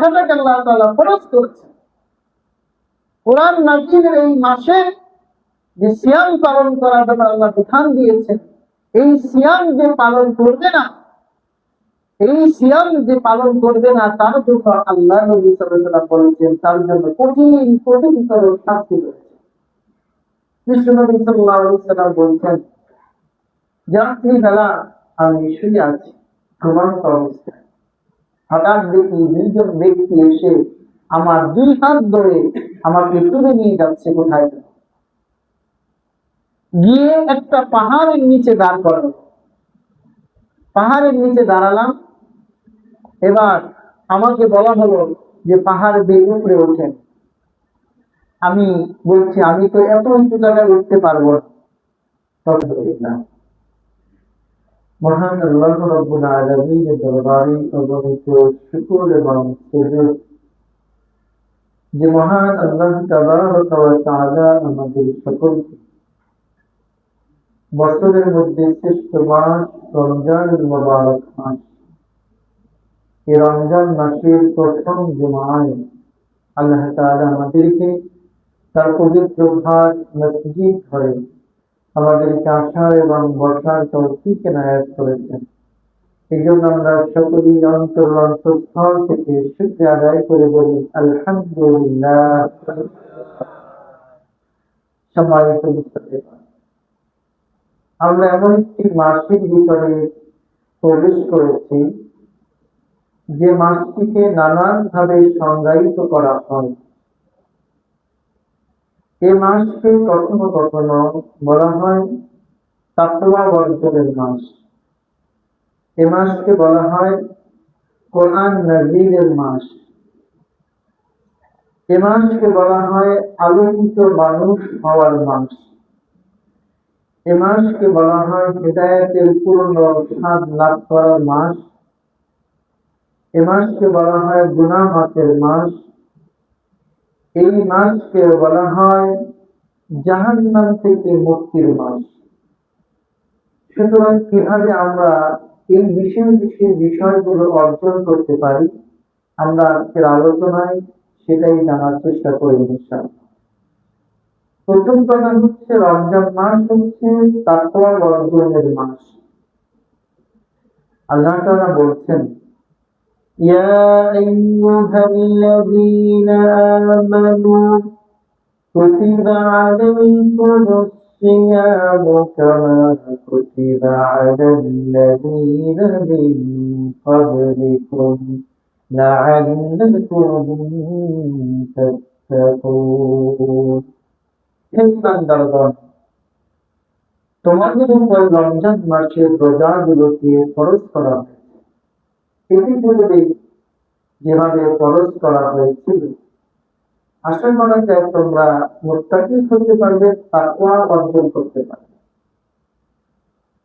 রোজাটাকে আল্লাহ তাআলা ফরজ করেছেন। কোরআন নাযিলের এই মাসে যে সিয়াম পালন করার ব্যাপারে আল্লাহ বিধান দিয়েছেন, এই সিয়াম যে পালন করবে না, এই সিয়াম যে পালন করবে না, তার জন্য আল্লাহ নবী সাল্লাল্লাহু আলাইহি ওয়াসাল্লাম বলেছেন তার জন্য কঠিন কঠিনতর শাস্তি রয়েছে। বিশ্বনবী সাল্লাল্লাহু আলাইহি ওয়াসাল্লাম বলছেন, রাত্রিবেলা আমি শুয়ে আছি ঘুমন্ত অবস্থায়, হঠাৎ দেখি দুইজন ব্যক্তি এসে আমার দুই হাত ধরে আমাকে তুলে নিয়ে যাচ্ছে কোথায়, গিয়ে একটা পাহাড়ের নিচে দাঁড় করালো। পাহাড়ের নিচে দাঁড়ালাম, এবার আমাকে বলা হলো যে পাহাড় বেয়ে উপরে ওঠেন। আমি বলছি আমি তো এত উঁচু জায়গায় উঠতে পারবো না। মহান আল্লাহ রাব্বুল আলামিনের দরবারে অগণিত শুকর এবং সুজুদ যে মহান আল্লাহ তাবারক ওয়া তাআলা আমাদের সকলকে বছরের মধ্যে শ্রেষ্ঠ মাস রমজানুল মুবারক মাস, এই রমজান মাসের প্রথম জুমায় আল্লাহ তাআলা আমাদেরকে তার পবিত্র ঘর মসজিদ ঘরে আমাদেরকে আসার এবং বসার তৌফিক এনায়েত করেছেন। এই জন্য আমরা সকলেই অন্তঃস্থল থেকে শুকরিয়া আদায় করে বলি আলহামদুলিল্লাহ। সম্মানিত মুসলিম, আমরা এমন একটি মাসের ভিতরে প্রবেশ করেছি যে মাসটিকে নানান ভাবে সংজ্ঞায়িত করা হয়। এই মাসকে কখনো কখনো বলা হয় তাকওয়া অর্জনের মাস, এ মাসকে বলা হয় কোরআন নাযিলের মাস, এ মাসকে বলা হয় আলোকিত মানুষ হওয়ার মাস, এ মাসকে বলা হয় হিদায়াতের পূর্ণ স্বাদ লাভ করার মাস, এ মাসকে বলা হয় গুনাহ মাফের মাস, এই মাসকে বলা হয় জাহান্নাম থেকে মুক্তির মাস। সুতরাং কিভাবে আমরা এই বিশেষ বিশেষ বিষয়গুলো অর্জন করতে পারি, আমরা আজকের আলোচনায় সেটাই জানার চেষ্টা করি ইনশাআল্লাহ। প্রথম কথা হচ্ছে রমজান মাস হচ্ছে তাকওয়া অর্জনের মাস। আল্লাহ তাআলা বলছেন, ইয়া আইয়ুহাল্লাযীনা আমানু কুতিবা আলাইকুমুস সিয়ামু কামা কুতিবা আলাল্লাযীনা মিন ক্বাবলিকুম লাআল্লাকুম তাত্তাকুন। হে ইমানদারগণ, তোমাদের উপর রমজান মাসের রোজাগুলোকে ফরজ করা হয়েছে। এটি পূর্বে যেভাবে ফরজ করা হয়েছিল, আশা করা যায় তোমরা মুত্তাকি হতে পারবে, তাকওয়া অর্জন করতে পারবে।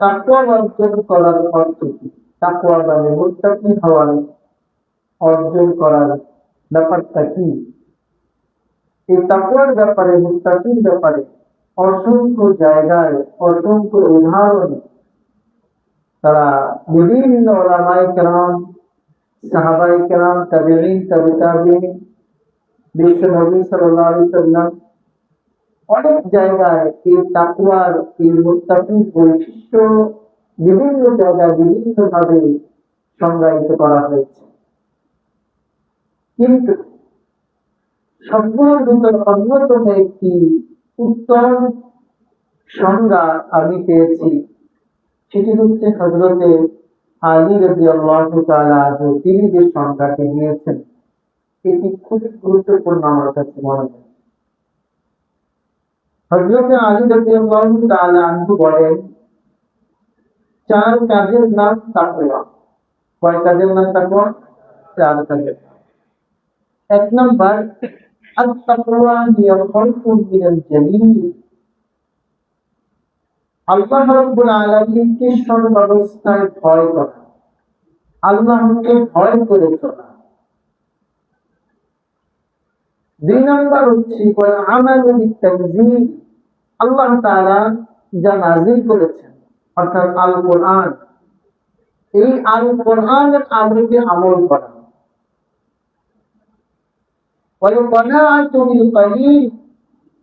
তাকওয়া অর্জন করার অর্থ কি? তাকওয়া মানে মুত্তাকি হওয়ার অর্জন করার ব্যাপারটা কি? এই তাকওয়ার ব্যাপারে, মুত্তাকির ব্যাপারে অসংখ্য জায়গায় অসংখ্য উদাহরণ তারা বিভিন্ন উলামায়ে কেরাম, সাহাবায়ে কেরাম, তাবেঈন, তাবেঈন, বিশ্ব নবী সাল্লাল্লাহু আলাইহি ওয়াসাল্লাম অনেক জায়গায় এই তাকওয়ার, এই মুত্তাকির বৈশিষ্ট্য বিভিন্ন জায়গায় বিভিন্ন ভাবে সংজ্ঞায়িত করা হয়েছে। কিন্তু সবগুলোর ভিতর অন্যতম একটি উত্তম সংজ্ঞা আমি পেয়েছি, সেটি হচ্ছে হযরতে আলী রাদিয়াল্লাহু তাআলা আনহু তিনি যে সংজ্ঞাটি দিয়েছেন, এটি খুবই গুরুত্বপূর্ণ আমার কাছে মনে হয়। হযরতে আলী রাদিয়াল্লাহু তাআলা আনহু বলেন, চার কাজের নাম তাকওয়া। কয় কাজের নাম তাকওয়া? চার কাজের। এক নাম্বার, আত-তাকওয়া হিয়া খাউফুন মিনাল জালিল। আল্লাহ রাব্বুল আলামিনকে সর্বাবস্থায় ভয় করা, আল্লাহকে ভয় করে চলা। দুই নাম্বার হচ্ছে আমালু বিত-তানজিল, আল্লাহ তাআলা যা নাযিল করেছেন অর্থাৎ আল কোরআন, এই আল কোরআনের আলোকে আমল করা।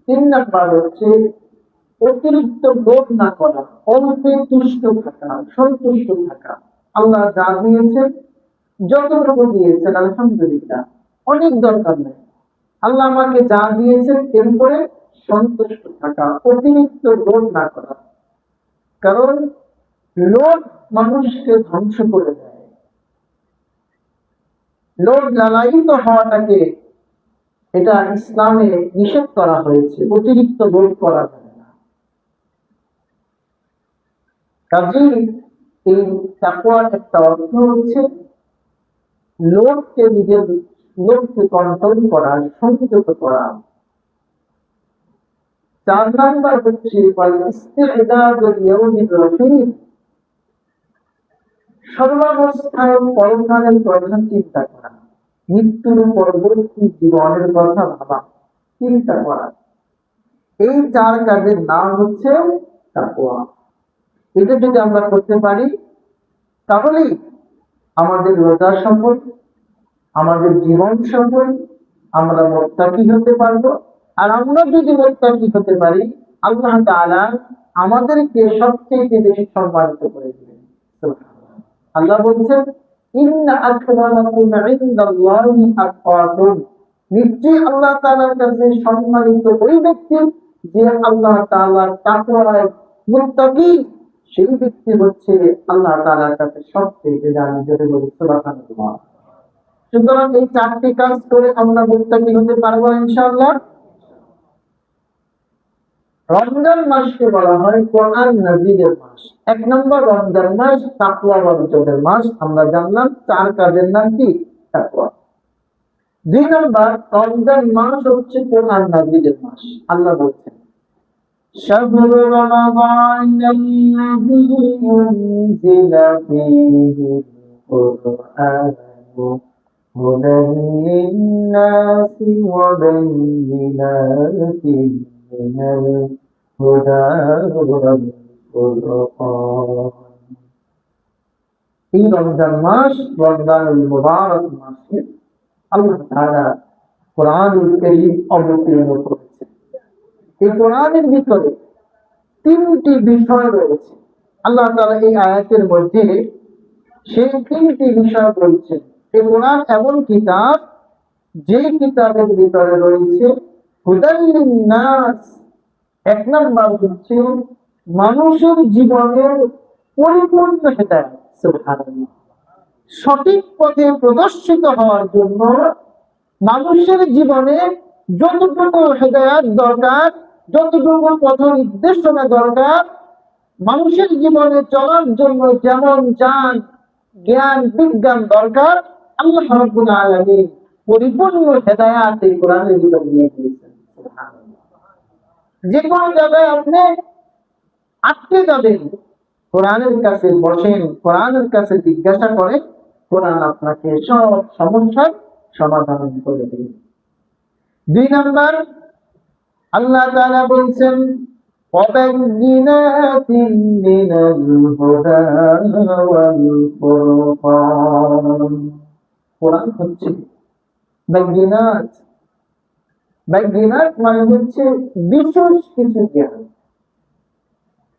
তিন নাম্বার হচ্ছে অতিরিক্ত লোভ না করা, অল্পে তুষ্ট থাকা, সন্তুষ্ট থাকা। আল্লাহ যা দিয়েছেন, যতটুকু দিয়েছেন আলহামদুলিল্লাহ, অনেক দরকার নেই। আল্লাহ আমাকে যা দিয়েছেন এরপরে সন্তুষ্ট থাকা, অতিরিক্ত লোভ না করা। কারণ লোভ মানুষকে ধ্বংস করে দেয়। লোভ লালায়িত হওয়াটাকে এটা ইসলামে নিষেধ করা হয়েছে, অতিরিক্ত লোভ করা যাবে না। কাজেই এই তাকওয়ার একটা অর্থ হচ্ছে লোভকে কন্ট্রোল করা, সংযত করা। 4 নাম্বার হচ্ছে সর্বাবস্থায় পরকালের কথা চিন্তা করা, মৃত্যুর পরবর্তী জীবনের কথা ভাবা, চিন্তা করা। এই 4 কাজের নাম হচ্ছে তাকওয়া। এটা যদি আমরা করতে পারি তাহলেই আমাদের রোজা সফল, আমাদের জীবন সফল, আমরা মুত্তাকি হতে পারবো। আর আমরা যদি মুত্তাকি হতে পারি, আল্লাহ তাআলা আমাদেরকে সবচেয়ে বেশি সম্মানিত করে দিবেন। আল্লাহ বলছেন, ইন্না আকরামাকুম ইনদাল্লাহি আতকাকুম। নিশ্চয়ই আল্লাহ তাআলার কাছে সম্মানিত ওই ব্যক্তি যে আল্লাহ তাআলার তাকওয়ায় মুত্তাকি। সেই ব্যক্তি হচ্ছে আল্লাহ তাআলার কাছে সবচেয়ে জানি, যদি বলি সুবহানাল্লাহ। সুতরাং এই 4টি কাজ করে আমরা মুত্তাকি হতে পারবো ইনশাআল্লাহ। রমজান মাসকে বলা হয় কোরআন নাযিলের মাস। 1 নম্বর রমজান মাস তাকওয়া অর্জনের মাস। আমরা জানলাম 4 কাজের নাম কি? তাকওয়া। 2 নম্বর রমজান মাস হচ্ছে কোরআন নাযিলের মাস। আল্লাহ বলছেন, শাহরু রমাদান আল্লাযী উনজিলা ফীহিল কুরআন হুদান লিন-নাসি ওয়া বায়্যিনাতিন মিনাল হুদা ওয়াল ফুরকান। এই রমজান মাস, রমজানুল মুবারক মাসে আল্লাহ তাআলা কোরআনুল কারীম অবতীর্ণ করেছেন। এই কোরআনের ভিতরে 3টি বিষয় রয়েছে। আল্লাহ তাআলা এই আয়াতের মধ্যে সেই 3টি বিষয় বলছেন। এই কোরআন এমন কিতাব, যে কিতাবের ভিতরে রয়েছে হুদাল লিন-নাস। 1 নম্বর হচ্ছে মানুষের জীবনের পরিপূর্ণ হেদায়েত। সুবহানাল্লাহ। সঠিক পথে প্রদর্শিত হওয়ার জন্য মানুষের জীবনে যতটুকু হেদায়েত দরকার, যতটুকু পথ নির্দেশনা দরকার, মানুষের জীবনে চলার জন্য যেমন জ্ঞান বিজ্ঞান দরকার, আল্লাহ রাব্বুল আলামিন পরিপূর্ণ হেদায়েত এই কোরআনের ভিতরে দিয়ে দিয়েছেন। সুবহানাল্লাহ। যে কোনো জায়গায় আপনি আটকে যাবেন, কোরআনের কাছে বসেন, কোরআনের কাছে জিজ্ঞাসা করেন, কোরআন আপনাকে সব সমস্যার সমাধান করে দেবে। 2 নম্বর আল্লাহ তাআলা বলছেন, ওয়াবাইয়িনাতিন মিনাল হুদা ওয়াল ফুরকান। কোরআন হচ্ছে বাইয়িনাত। বাইয়িনাত মানে হচ্ছে বিশেষ কিছু জ্ঞান।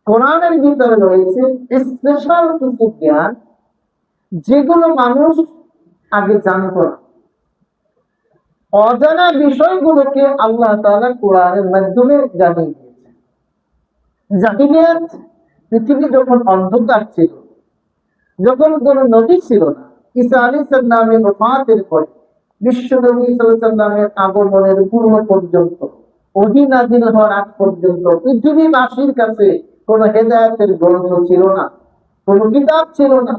কোরআনের ভিতরে রয়েছে স্পেশাল কিছু জ্ঞান, যেগুলো মানুষ আগে জানত না। অজানা বিষয়গুলোকে আল্লাহ তাআলা কোরআনের মাধ্যমে জানিয়ে দিয়েছেন। জাহিলিয়াত পৃথিবী যখন অন্ধকার ছিল, যখন কোনো নবী ছিল না, ঈসা আলাইহিস সালামের ওফাতের পরে বিশ্ব নবী সাল্লাল্লাহু আলাইহি ওয়াসাল্লামের আগমনের পূর্ব পর্যন্ত, ওহী নাযিল হওয়ার আগ পর্যন্ত পৃথিবীবাসীর কাছে কোনো হেদায়েতের গ্রন্থ ছিল না, কোনো কিতাব ছিল না।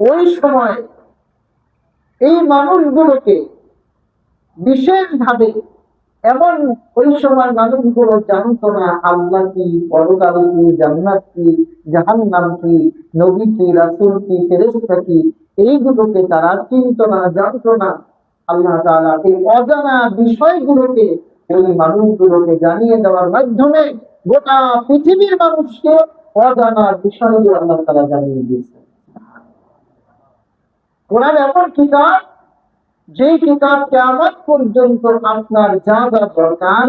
ওই সময় এই মানুষগুলোকে বিশেষভাবে, এমন ওই সময় মানুষগুলো জানতো না আল্লাহ কি, পরকাল কি, জান্নাত কি, জাহান্নাম কি, নবী কি, রাসূল কি, ফেরেশতা কি, এইগুলোকে তারা চিনতো না, জানতো না। আল্লাহ তাআলা এই অজানা বিষয়গুলোকে এই মানুষগুলোকে জানিয়ে দেওয়ার মাধ্যমে গোটা পৃথিবীর মানুষকে অজানা বিষয়গুলো আল্লাহ তাআলা জানিয়ে দিয়েছেন। কোরআন এমন কিতাব যেই কিতাব কিয়ামত পর্যন্ত আপনার যা যা দরকার,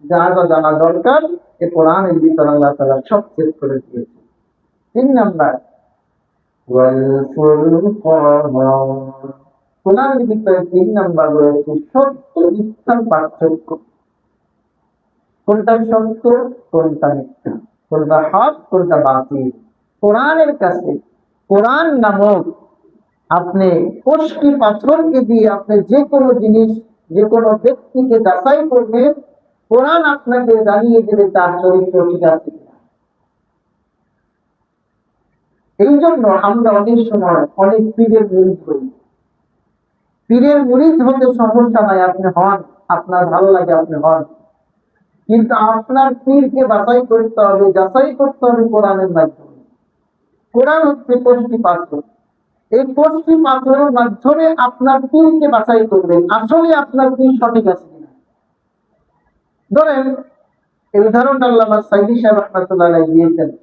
যা যা জানা দরকার, এই কোরআনের ভিতরে আল্লাহ তাআলা সব সেট করে দিয়েছে। 3 নাম্বার ওয়াল ফুরকান, কোরআনের ভিতরে 3 নাম্বার রয়েছে সত্য মিথ্যার পার্থক্য। কোনটা সত্য, কোনটা মিথ্যা, কোনটা হক, কোনটা বাতিল। কোরআনের কাছে, কোরআন নামক আপনি কষ্টি পাথরকে দিয়ে আপনি যে কোনো জিনিস, যে কোনো ব্যক্তিকে যাচাই করবেন, কোরআন আপনাকে জানিয়ে দেবে তার চরিত্র ঠিক আছে। এই জন্য আমরা অনেক সময় অনেক পীরের মুরিদ হই। পীরের মুরিদ হতে সমস্যা নাই, আপনি হন, আপনার ভালো লাগে আপনি হন, কিন্তু আপনার পীরকে যাচাই করতে হবে, যাচাই করতে হবে কোরআনের মাধ্যমে। কোরআন হচ্ছে কষ্টি পাথর, এই কষ্টি পাথরের মাধ্যমে আপনার পীরকে বাছাই করবেন আসলে আপনার পীর সঠিক আছে কিনা। ধরেন এই উদাহরণটা আল্লামা সাইদি সাহেব রাহমাতুল্লাহ আলাইহি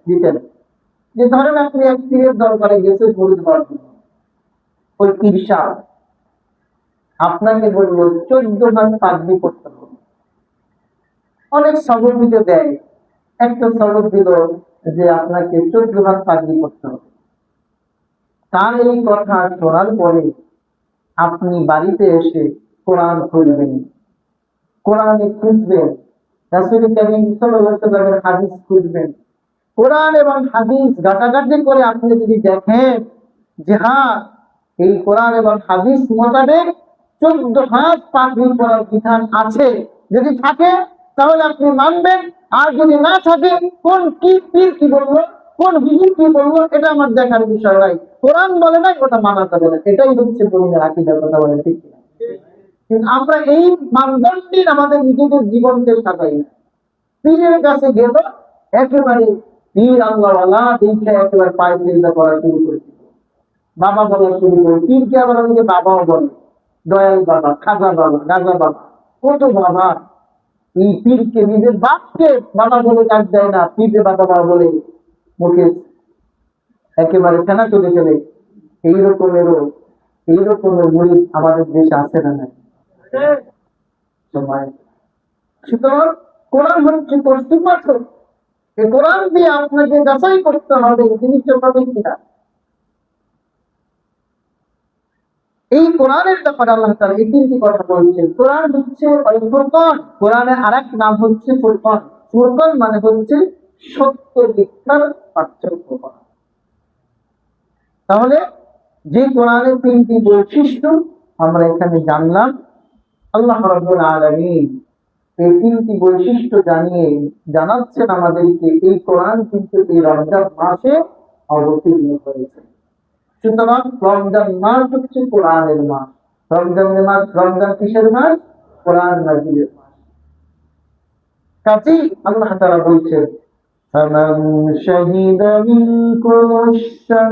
দিতেন, যে ধরেন আপনি এক পীরের দরবারে গেছেন মুরিদ হওয়ার জন্য, ওই পীর সাহেব আপনাকে বলবো 14 বার তাকবীর করতে হবে। অনেক সবক দিতে দেয়, একটা সবক দিল যে আপনাকে 14 বার তাকবীর করতে হবে। তার এই কথা শোনার পরে আপনি বাড়িতে এসে কোরআন খুলবেন, কোরআনে খুঁজবেন, রাসূল কারীম সাল্লাল্লাহু আলাইহি ওয়াসাল্লামের হাদিস খুঁজবেন। কোরআন এবং হাদিস ঘাটাঘাটি করে আপনি যদি দেখেন যে হ্যাঁ এই কোরআন এবং হাদিস মোতাবেক 14 হাত তাকবীর করার বিধান আছে, যদি থাকে তাহলে আপনি মানবেন, আর যদি না থাকে কোন কি পীর কি বললো, কোন হুজুর কি বললো, এটা আমার দেখার বিষয় নাই। কোরআন বলে না, ওটা মানা যাবে না, এটাই হচ্ছে মুমিনের আকীদার কথা বলে, ঠিক না? কিন্তু আমরা এই মানদণ্ডে আমাদের নিজেদের জীবনকে সাজাই না। পীরের কাছে গেল একেবারে পীর আল্লাহওয়ালা দেখে একেবারে পায়ে চিন্তা করা শুরু করেছে, বাবা বলা শুরু করে, পীরকে আবার আমাকে বাবাও বলে, দয়াল বাবা, খাজা বাবা, গাজা বাবা, কত বাবা। এই পীরকে নিজের বাপকে বাবা বলে ডাক দেয় না, পীরকে বাবা বলে মুখে একেবারে ফেনা চলে গেলে। এইরকমের মুরিদ আমাদের দেশে আছে না নাই? সুতরাং কোরআন হচ্ছে কষ্টি পাথর, এই কোরআন দিয়ে আপনাকে যাচাই করতে হবে জিনিসটা সঠিক কিনা। এই কোরআনের ব্যাপারে আল্লাহ তাআলা এই 3টি কথা বলছেন। কোরআন হচ্ছে ফুরকান, কোরআনের আরেক নাম হচ্ছে ফুরকান। ফুরকান মানে হচ্ছে সত্য মিথ্যার পার্থক্য করা। তাহলে যে কোরআনের 3টি বৈশিষ্ট্য আমরা এখানে জানলাম, আল্লাহ রাব্বুল আলামিন এই 3টি বৈশিষ্ট্য জানাচ্ছেন আমাদেরকে এই কোরআন কিন্তু এই রমজান মাসে অবতীর্ণ হয়েছে। সুতরাং রমজান মাস হচ্ছে কোরআনের মাস। রমজান কিসের মাস? কোরআন নাযিলের মাস। কাজেই আল্লাহ তাআলা বলছেন ফামান শাহিদা মিনকুমুশ-শাহরা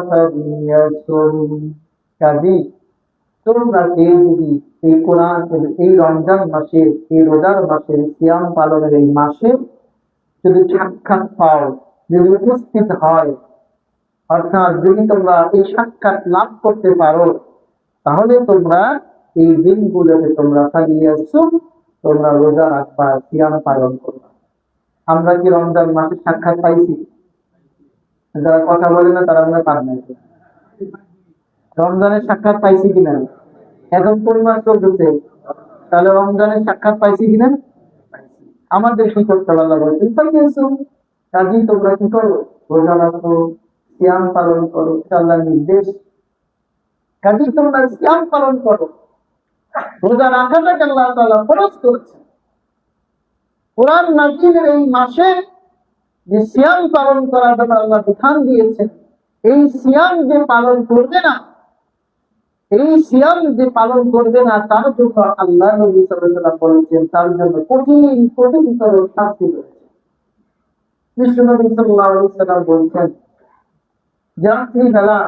ফালিয়াসুম, কাজেই তোমরা কেউ যদি এই কোরআন, এই রমজান মাসে, এই রোজার মাসে, সিয়াম পালনের এই মাসে যদি সাক্ষাৎ পাও, যদি উপস্থিত হয়, অর্থাৎ যদি তোমরা এই সাক্ষাৎ লাভ করতে পারো, তাহলে তোমরা এই দিনগুলোতে তোমরা তোমরা রোজা রাখবা, সিয়াম পালন করবা। আমরা কি রমজান মাসে সাক্ষাৎ পাইছি? যারা কথা বলে না তারা আমরা পার নাই। রমজানের সাক্ষাৎ পাইছি কিনা? এখন কোন মাস চলতেছে, তাহলে রমজানের সাক্ষাৎ পাইছি কিনা? আমাদের কি করতে আল্লাহ বলছেন কাজেই তোমরা কি করো? রোজা রাখো, সিয়াম পালন করো, আল্লাহর নির্দেশ। কাজেই তোমরা সিয়াম পালন করো, রোজা রাখাটাকে আল্লাহ তাআলা ফরজ করেছে। কোরআন নাযিলের এই মাসে যে সিয়াম পালন করার জন্য আল্লাহ বিধান দিয়েছেন, এই সিয়াম যে পালন করবে না, তার জন্য আল্লাহ নবী সাল্লাল্লাহু আলাইহি ওয়াসাল্লাম বলেছেন তার জন্য কঠিনতর শাস্তি রয়েছে। বিশ্বনবী সাল্লাল্লাহু আলাইহি ওয়াসাল্লাম বলেছেন, রাত্রিবেলা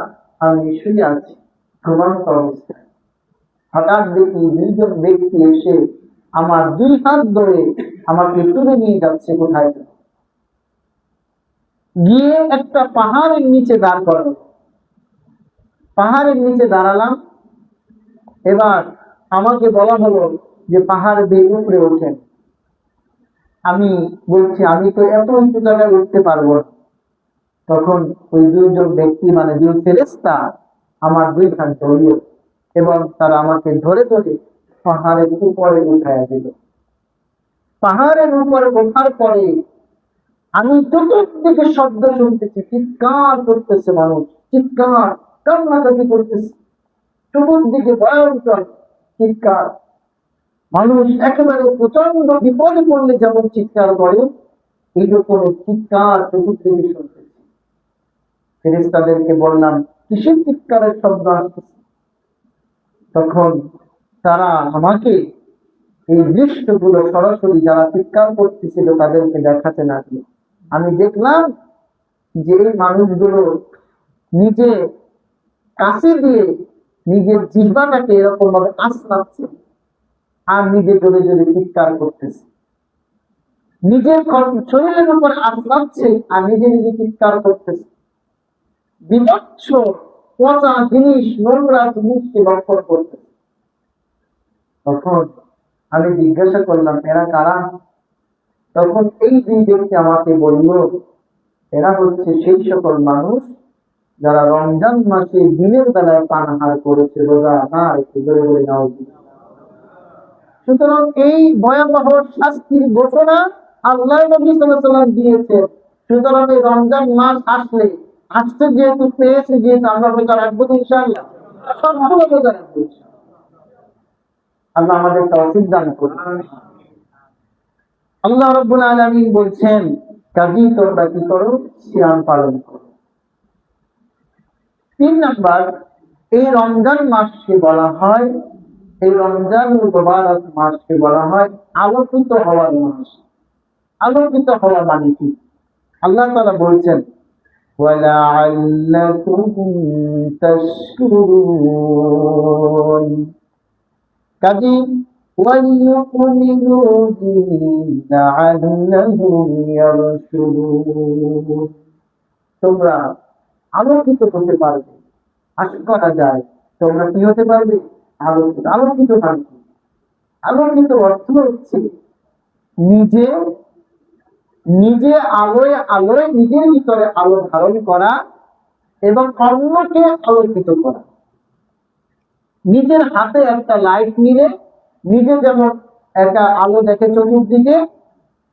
আমি শুয়ে আছি ঘুমন্ত অবস্থায়, হঠাৎ দেখি 2 জন ব্যক্তি এসে আমার 2 হাত ধরে আমাকে তুলে নিয়ে যাচ্ছে কোথায়, গিয়ে একটা পাহাড়ের নিচে দাঁড় করালো। পাহাড়ের নিচে দাঁড়ালাম, এবার আমাকে বলা হলো যে পাহাড় বেয়ে উপরে ওঠেন। আমি বলছি আমি তো এত উঁচু জায়গায় উঠতে পারবো না। তখন ওই দুইজন ব্যক্তি মানে দুই ফেরেশতা আমার দুই হাত ধরল এবং তারা আমাকে ধরে ধরে পাহাড়ের উপরে উঠাইয়া দিল। পাহাড়ের উপরে ওঠার পরে আমি চতুর্দিকে শব্দ শুনতেছি, চিৎকার করতেছে মানুষ, চিৎকার কান্নাকাটি করতেছে, চতুর্দিকে ভয়ঙ্কর চিৎকার। মানুষ একেবারে প্রচন্ড বিপদে পড়লে যেমন চিৎকার করে, এই রকমের চিৎকার চতুর্দিকে শুনতেছে। ফেরেশতাদেরকে বললাম কিসের চিৎকারের শব্দ আসতেছে? তখন তারা আমাকে এই দৃশ্যগুলো সরাসরি যারা চিৎকার করতেছিল তাদেরকে দেখাতে লাগলো। আমি দেখলাম যে এই মানুষগুলো নিজে কাছে দিয়ে নিজের জিহ্বাটাকে এরকম ভাবে আঁচড়াচ্ছে আর নিজে জোরে জোরে চিৎকার করতেছে, নিজের শরীরের উপর আঁচড়াচ্ছে আর নিজে নিজে চিৎকার করতেছে। বিভৎস পচা জিনিস, নোংরা জিনিসকে লক্ষ্য করতেছে। তখন আমি জিজ্ঞাসা করলাম এরা কারা? তখন এই দুই ব্যক্তি আমাকে বলল এরা হচ্ছে সেই সকল মানুষ যারা রমজান মাসে দিনের বেলায় পানাহার করেছে, রোজা না রেখে। জোরে বলে নাও। সুতরাং এই ভয়াবহ শাস্তির ঘোষণা আল্লাহ নবী সাল্লাল্লাহু আলাইহি ওয়াসাল্লাম দিয়েছেন। সুতরাং এই রমজান মাস আসছে যেহেতু পেয়েছে, যেহেতু আমরা রোজা রাখবো ইনশাআল্লাহ, সবগুলো রোজা রাখবো। আল্লাহ আমাদের তৌফিক দান করুন। আল্লাহ রাব্বুল আলামিন বলছেন কাজী তোমরা কি করো? সিয়াম পালন করো। 3 নাম্বার, এই রমজান মাসকে বলা হয়, এই রমজান মুবারক মাসকে বলা হয় আলোকিত হওয়ার মাস। আলোকিত হওয়া মানে কি? আল্লাহ তাআলা বলছেন ওয়ালাআল্লাকুম তাশকুরুন। কাজী ওয়ালিয়ুমিনু বিহি লাআল্লাহুম ইয়ারশুদুন। তোমরা আলোকিত হতে পারবে, আশা করা যায় তোমরা কি হতে পারবে? আলোকিত। আলোকিত মানে কি? আলোকিত অর্থ হচ্ছে নিজে নিজে আলোয় আলোয় নিজের ভিতরে আলো ধারণ করা এবং অন্যকে আলোকিত করা। নিজের হাতে একটা লাইট নিলে নিজে যেমন একটা আলো দেখে চতুর্দিকে,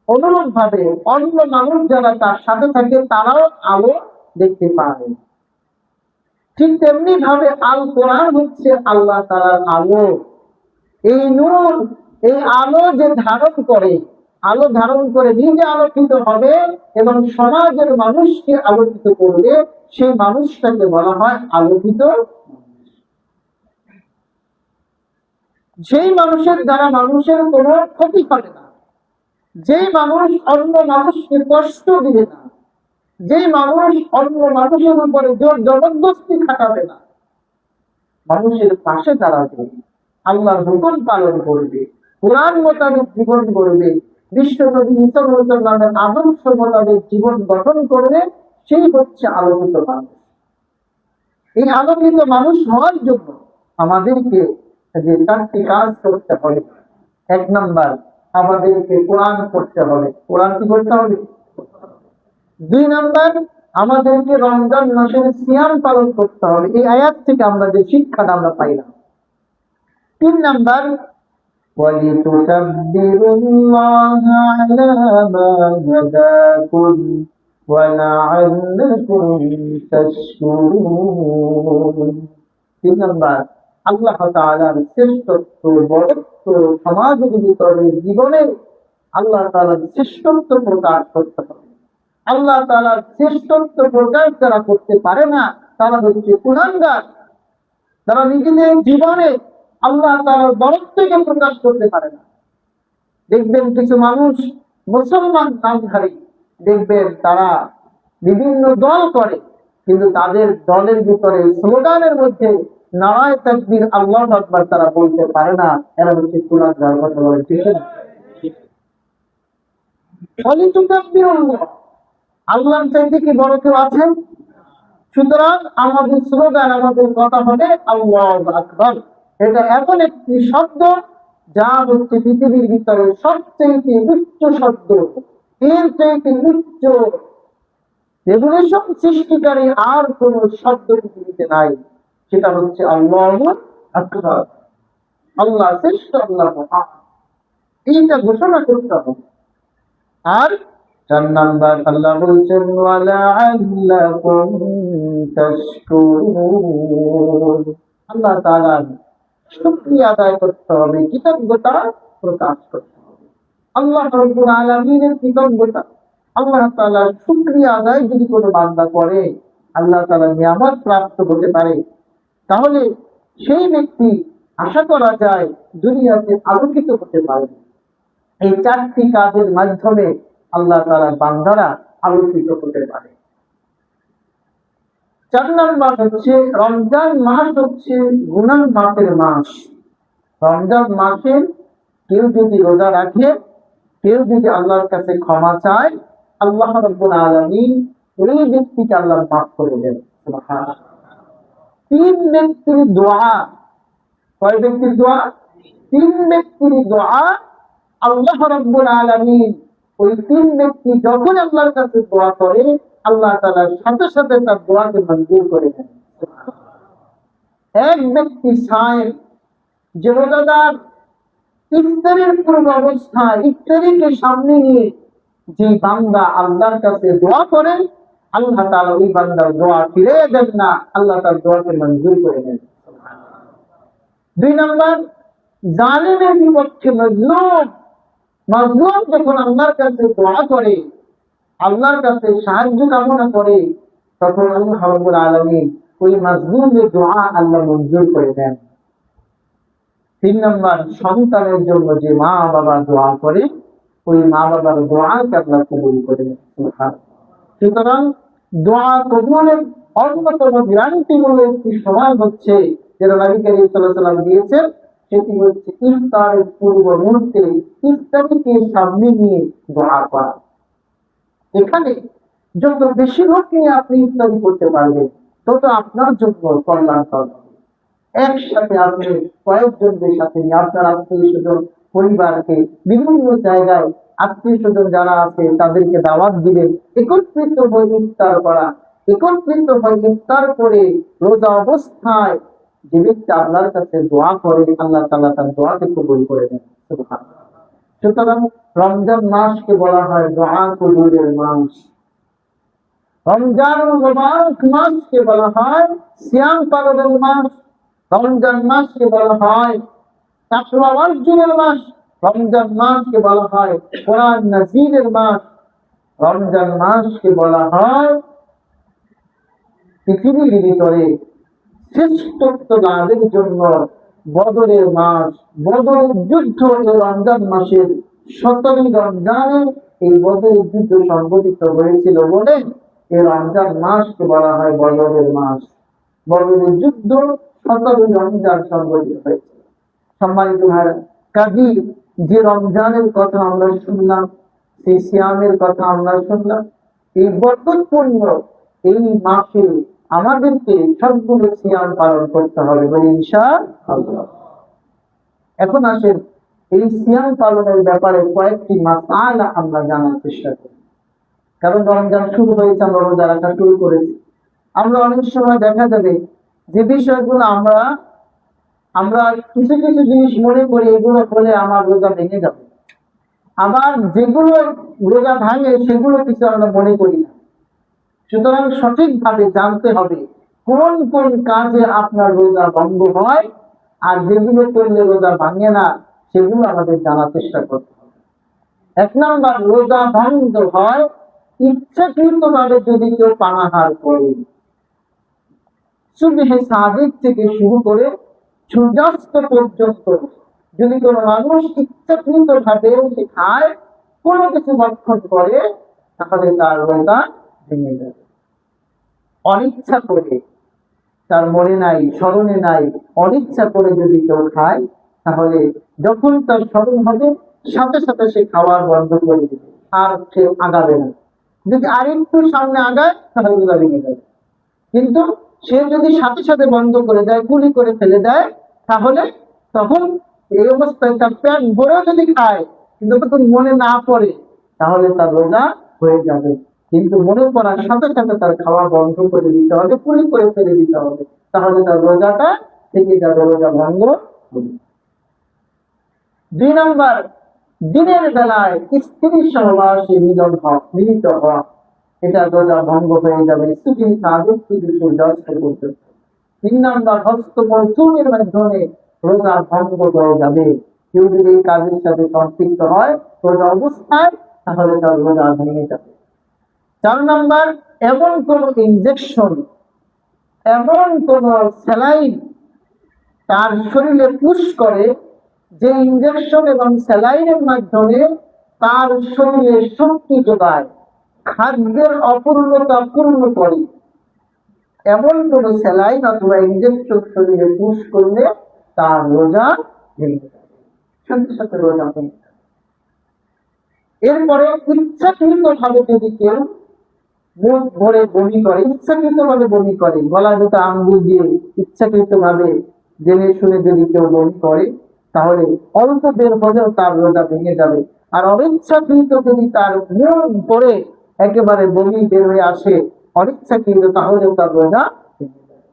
অনুরূপ ভাবে অন্য মানুষ যারা তার সাথে থাকে তারাও আলো দেখতে পারে। ঠিক তেমনি ভাবে আল কোরআন হচ্ছে আল্লাহ তাআলার আলো। এই নূর, এই আলো যে ধারণ করে, আলো ধারণ করে নিজে আলোকিত হবে এবং সমাজের মানুষকে আলোকিত করবে, সেই মানুষটাকে বলা হয় আলোকিত। যেই মানুষের দ্বারা মানুষের কোনো ক্ষতি করে না, যেই মানুষ অন্য মানুষকে কষ্ট দিবে না, যেই মানুষ অন্য মানুষের উপরে জোর জবরদস্তি খাটাবে না, মানুষের পাশে দাঁড়াবে, আল্লাহর হুকুম পালন করবে, কোরআন মোতাবেক জীবন করবে, বিশ্বনবী ঈসা আলাইহিস আদর্শ মোতাবেক জীবন গঠন করবে, সেই হচ্ছে আলোকিত মানুষ। এই আলোকিত মানুষ হওয়ার জন্য আমাদেরকে যে 4টি কাজ করতে হবে। 1 নাম্বার, আমাদেরকে কোরআন পড়তে হবে। কোরআন কি করতে হবে? 2 নাম্বার, আমাদেরকে রমজান মাসের সিয়াম পালন করতে হবে। এই আয়াত থেকে আমরা যে শিক্ষাটা আমরা পাইলাম। 3 নাম্বার, ওয়ালিতুকাব্বিরুল্লাহা আলা মা হাদাকুম ওয়া লাআল্লাকুম তাশকুরুন। 3 নাম্বার, আল্লাহ তাআলার শ্রেষ্ঠত্ব, বড়ত্ব সমাজের ভিতরে জীবনে আল্লাহ তাআলার শ্রেষ্ঠত্ব প্রকাশ করতে হবে। আল্লাহ তাআলার শ্রেষ্ঠত্ব প্রকাশ যারা করতে পারে না তারা হচ্ছে কুলাঙ্গার, যারা নিজেদের জীবনে আল্লাহ তাআলার বড়ত্বকে প্রকাশ করতে পারে না। দেখবেন কিছু মানুষ মুসলমান নামধারী, দেখবেন তারা বিভিন্ন দল করে, কিন্তু তাদের দলের ভিতরে স্লোগানের মধ্যে নারায়ে তাকবীর আল্লাহু আকবার তারা বলতে পারে না। এরা হচ্ছে কুলাঙ্গার। কথা বলে ঠিক না? ওয়ালিতুকাব্বিরুল্লাহ, আল্লাহর চাইতে কি বড় কেউ আছে? সুতরাং আমাদের স্লোগান, আমাদের কথা হবে আল্লাহু আকবার। এটা এমন একটি শব্দ যা হচ্ছে পৃথিবীর ভিতরে সবচেয়ে উচ্চ শব্দ, এর চাইতে উচ্চ রেগুলেশন সৃষ্টিকারী আর কোন শব্দ পৃথিবীতে নাই। সেটা হচ্ছে আল্লাহু আকবার, আল্লাহ শ্রেষ্ঠ, আল্লাহ মহান, এইটা ঘোষণা করতে হবে। আর 4 নাম্বার আল্লাহ বলছেন ওয়ালাআল্লাকুম তাশকুরুন, আল্লাহ তাআলার শুকরিয়া আদায় করতে হবে, কৃতজ্ঞতা প্রকাশ করতে হবে। আল্লাহ রাব্বুল আলামিনের কৃতজ্ঞতা, আল্লাহ তাআলার শুকরিয়া আদায় যদি কোনো বান্দা করে, আল্লাহ তাআলা নিয়ামত প্রাপ্ত হতে পারে, তাহলে সেই ব্যক্তি আশা করা যায় দুনিয়াতে আলোকিত হতে পারে। এই 4টি কাজের মাধ্যমে আল্লাহ তাআলার বান্দারা আলোকিত হতে পারে। 4 নম্বর হচ্ছে রমজান মাস হচ্ছে গুনাহ মাফের মাস। রমজান মাসে কেউ যদি রোজা রাখে, কেউ যদি আল্লাহর কাছে ক্ষমা চায়, আল্লাহ রাব্বুল আলামিন ওই ব্যক্তিকে আল্লাহ মাফ করে দেন। সুবহানাল্লাহ। 3 ব্যক্তির দোয়া, কয় ব্যক্তির দোয়া? 3 ব্যক্তির দোয়া আল্লাহ রাব্বুল আলামিন ওই 3 ব্যক্তি যখন আল্লাহর কাছে দোয়া করে, আল্লাহ তাআলা সাথে সাথে তার দোয়াকে মঞ্জুর করে দেন। এক ব্যক্তি সায়েম, যে রোজাদার ইফতারের পূর্ব অবস্থায় ইফতারিকে সামনে নিয়ে যে বান্দা আল্লাহর কাছে দোয়া করে, আল্লাহ তাআলা ওই বান্দার দোয়া ফিরে দেন না, আল্লাহ তার দোয়াকে মঞ্জুর করে দেন। 2 নম্বর জালিমের বিপক্ষে মজলুম, মজলুম যখন আল্লাহর কাছে দোয়া করে, আল্লাহর কাছে সাহায্য কামনা করে, তখন আল্লাহ রাব্বুল আলামিন ওই মজলুমের দোয়া আল্লাহ মঞ্জুর করে দেন। 3 নম্বর সন্তানের জন্য যে মা বাবা দোয়া করে, ওই মা বাবার দোয়াকে আল্লাহ কবুল করে দেন। সুতরাং দোয়া কবুলের অন্যতম গ্যারান্টিমূলক একটি সময় হচ্ছে, যেটা নবী করিম সাল্লাল্লাহু আলাইহি ওয়াসাল্লাম দিয়েছেন, সেটি হচ্ছে ইফতারের পূর্ব মুহূর্তে ইফতারিকে সামনে নিয়ে দোয়া করা। এখানে যত বেশি লোক নিয়ে আপনি ইফতারি করতে পারবেন, তত আপনার জন্য কল্যাণকর হবে। একসাথে আপনি কয়েকজনদের সাথে নিয়ে আপনার আত্মীয় স্বজন পরিবারকে বিভিন্ন জায়গায় আত্মীয় স্বজন যারা আছে তাদেরকে দাওয়াত দিবেন, একত্রিত হয়ে ইফতার করা। একত্রিত হয়ে ইফতার করে রোজা অবস্থায় যে ব্যক্তি আল্লাহর কাছে দোয়া করে, আল্লাহ তাআলা তার দোয়াকে কবুল করে দেন। সুবহানাল্লাহ। সুতরাং রমজান মাসকে বলা হয় দোয়া কবুলের মাস। রমজান মুবারক মাসকে বলা হয় সিয়াম পালনের মাস। রমজান মাসকে বলা হয় তাকওয়া অর্জনের মাস। রমজান মাসকে বলা হয় কোরআন নাযিলের মাস। রমজান মাসকে বলা হয় পৃথিবীর ভিতরে শ্রেষ্ঠত্ব লাভের জন্য বদরের মাস। বদরের যুদ্ধ এই রমজান মাসের 17 রমজানে এই বদরের যুদ্ধ সংঘটিত হয়েছিল বলে এই রমজান মাসকে বলা হয় বদরের মাস। বদরের যুদ্ধ 17 রমজান সংঘটিত হয়েছিল। সম্মানিত ভাইরা, কাজী যে রমজানের কথা আমরা শুনলাম, সেই সিয়ামের কথা আমরা শুনলাম, এই বরকতপূর্ণ এই মাসে আমাদেরকে সবগুলো সিয়াম পালন করতে হবে বলে ইনশাআল্লাহ। এখন আসেন এই সিয়াম পালনের ব্যাপারে কয়েকটি মাসআলা আমরা জানার চেষ্টা করি। কারণ রমজান শুরু হয়েছে, আমরা রোজা রাখা শুরু করেছি। আমরা অনেক সময় দেখা যাবে যে বিষয়গুলো আমরা কিছু কিছু জিনিস মনে করি এগুলো হলে আমার রোজা ভেঙে যাবে, আবার যেগুলো রোজা ভাঙে সেগুলো কিছু আমরা মনে করি না। সুতরাং সঠিকভাবে জানতে হবে কোন কোন কাজে আপনার রোজা ভঙ্গ হয়, আর যেগুলো করলে রোজা ভাঙে না সেগুলো আমাদের জানার চেষ্টা করতে হবে। 1 নম্বর, রোজা ভঙ্গ হয় ইচ্ছাকৃতভাবে যদি কেউ পানাহার করে। সুবহে সাদিক থেকে শুরু করে সূর্যাস্ত পর্যন্ত যদি কোনো মানুষ ইচ্ছাকৃতভাবে খায়, কোনো কিছু ভক্ষণ করে, তাহলে তার রোজা ভেঙে যাবে। অনিচ্ছা করে, তার মনে নাই, স্মরণে নাই, অনিচ্ছা করে যদি কেউ খায়, তাহলে যখন তার স্মরণ হবে সাথে সাথে সে খাওয়ার বন্ধ করে দিবে, আর সে আগাবে না। যদি আরেকটু সামনে আগায় তাহলে রোজা ভেঙে যাবে। কিন্তু সে যদি সাথে সাথে বন্ধ করে দেয়, কুলি করে ফেলে দেয়, তাহলে তখন এই অবস্থায় তার পেট ভরেও যদি খায় কিন্তু তখন মনে না পড়ে তাহলে তার রোজা হয়ে যাবে। কিন্তু মনে পড়ার সাথে সাথে তার খাওয়া বন্ধ করে দিতে হবে, পুরি করে ফেলে দিতে হবে, তাহলে তার রোজাটা থেকে যাবে, রোজা ভঙ্গ হবে। 2 নম্বর, দিনের বেলায় স্ত্রীর সহবাসে মিলিত হওয়া, এটা রোজা ভঙ্গ হয়ে যাবে। স্ত্রী কাজের করতে। 3 নম্বর, হস্তমৈথুনের মাধ্যমে রোজা ভঙ্গ হয়ে যাবে। কেউ যদি এই কাজের সাথে সম্পৃক্ত হয় রোজা অবস্থায় তাহলে তার রোজা ভেঙে যাবে। 4 নম্বর, এমন কোন ইনজেকশন, এমন কোন স্যালাইন তার শরীরে পুশ করে যে ইনজেকশন এবং স্যালাইনের মাধ্যমে তার শরীরে শক্তি যোগায়, খাদ্যের অপূর্ণতা পূর্ণ করে, এমন কোন স্যালাইন অথবা ইনজেকশন শরীরে পুশ করলে তার রোজা ভেঙে যাবে, সাথে সাথে রোজা ভেঙে যাবে। এরপরে ইচ্ছাকৃত ভাবে যদি কেউ মুখ ভরে বমি করে, ইচ্ছাকৃত ভাবে বমি করে, গলা দুটো আঙ্গুল দিয়ে ইচ্ছাকৃত ভাবে জেনে শুনে যদি কেউ বমি করে তাহলে অল্প বের হলেও তার রোজা ভেঙে যাবে। আর অনিচ্ছাকৃত যদি তার মুখ ভরে একেবারে বমি বের হয়ে আসে অনিচ্ছাকৃত, তাহলেও তার রোজা ভেঙে যাবে।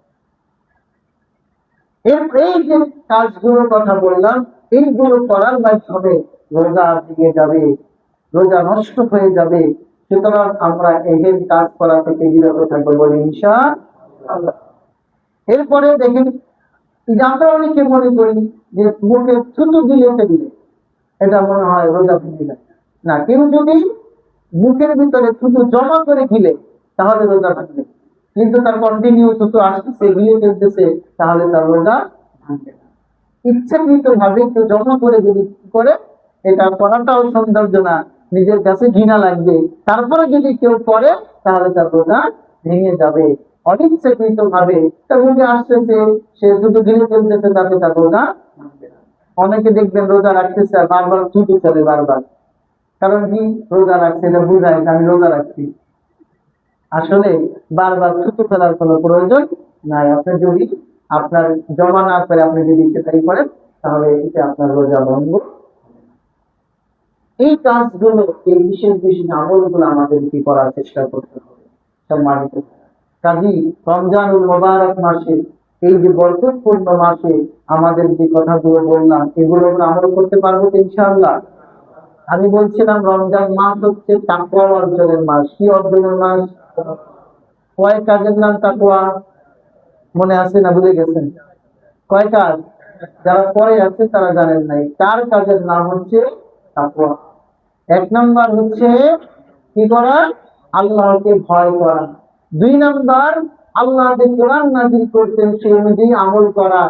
এই যে কাজগুলোর কথা বললাম, এইগুলো করার মাধ্যমে রোজা ভেঙে যাবে, রোজা নষ্ট হয়ে যাবে। সুতরাং আমরা এই কাজ করা থেকে বিরত থাকবো বলে ইনশাআল্লাহ। এরপরে দেখেন, আমরা অনেকে মনে করি যে মুখে থুতু দিলে এটা মনে হয় রোজা ভেঙে যায় না। কেউ যদি মুখের ভিতরে থুতু জমা করে গিলে তাহলে রোজা ভাঙবে, কিন্তু তার কন্টিনিউ থুতু আসতেছে, গিলে ফেলতেছে, তাহলে তার রোজা ভাঙবে না। ইচ্ছাকৃত ভাবে কেউ জমা করে যদি করে, এটা করাটাও সৌন্দর্য না, নিজের কাছে ঘৃণা লাগবে, তারপরে যদি কেউ করে তাহলে তার রোজা ভেঙে যাবে। অনিচ্ছাকৃত ভাবে তার মুখে আসতেছে, সে দুটো গিলে ফেলতেছে, তাতে তার রোজা ভাঙবে না। অনেকে দেখবেন রোজা রাখতেছে আর বারবার ছুটি চলে বারবার, কারণ কি রোজা রাখছে এটা বুঝায় আমি রোজা রাখছি। আসলে বারবার ছুটি ফেলার কোনো প্রয়োজন নাই। আপনি যদি আপনার জমা না করে আপনি যদি সেটাই করেন তাহলে এতে আপনার রোজা ভঙ্গ। এই কাজগুলো, এই বিশেষ বিশেষ আমলগুলো আমাদেরকে করার চেষ্টা করতে হবে। সম্মানিত কাজী, রমজানুল মুবারক মাসে, এই যে বরকতপূর্ণ মাসে আমাদের যে কথাগুলো বললাম এগুলো আমরা আমল করতে পারবো তো ইনশাআল্লাহ। আমি বলছিলাম রমজান মাস হচ্ছে তাকওয়া অর্জনের মাস। কি অর্জনের মাস? কয় কাজের নাম তাকওয়া? মনে আছে না ভুলে গেছেন? কয় কাজ? যারা পরে আছে তারা জানেন নাই। 4 কাজের নাম হচ্ছে তাকওয়া। 1 নম্বর হচ্ছে কি করা? আল্লাহকে ভয় করা। 2 নম্বর আল্লাহ যে কোরআন নাযিল করতেন সেই অনুযায়ী আমল করা।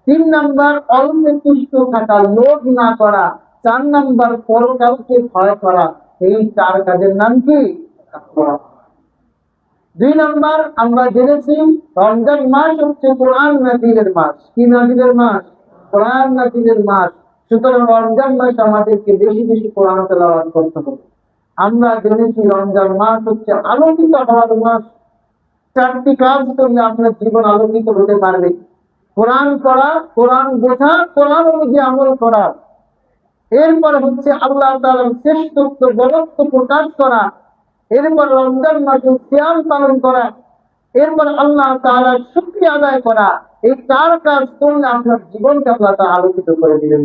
3 নম্বর অল্পে তুষ্ট থাকা, লোভ না করা। 4 নম্বর পরকালকে ভয় করা। এই 4 কাজের নাম কি? তাকওয়া। 2 নম্বর আমরা জেনেছি রমজান মাস হচ্ছে কোরআন নাযিলের মাস। কি নাযিলের মাস? কোরআন নাযিলের মাস। সুতরাং রমজান মাস আমাদেরকে বেশি বেশি কোরআন তেলাওয়াত করতে হবে। আমরা জেনেছি রমজান মাস হচ্ছে আলোকিত হওয়ার মাস। 4টি কাজ করলে আপনার জীবন আলোকিত হতে পারবে। কোরআন পড়া, কোরআন বোঝা, কোরআন অনুযায়ী আমল করা। এরপর হচ্ছে আল্লাহ তাআলার শ্রেষ্ঠত্ব, বরত্ব প্রকাশ করা। এরপর রমজান মাসে সিয়াম পালন করা। এরপর আল্লাহ তাআলার শুকরিয়া আদায় করা। এই 4 কাজ করলে আপনার জীবনকে আল্লাহ তাআলা আলোকিত করে দিবেন।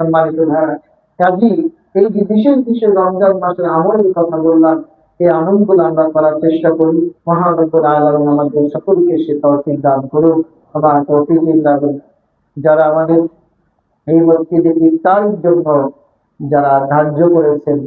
সম্মানিত ভাইরা, কাজী এই যে বিশেষ বিশেষ রমজান মাসের আমলের কথা বললাম, এই আমলগুলো আমরা করার চেষ্টা করি। মহান রব্বুল আলামিন আমাদের সকলকে সে তৌফিক দান করুন। আমার তৌফিক দান। যারা আমাদের এই মসজিদে ইফতারের জন্য যারা ধার্য করেছেন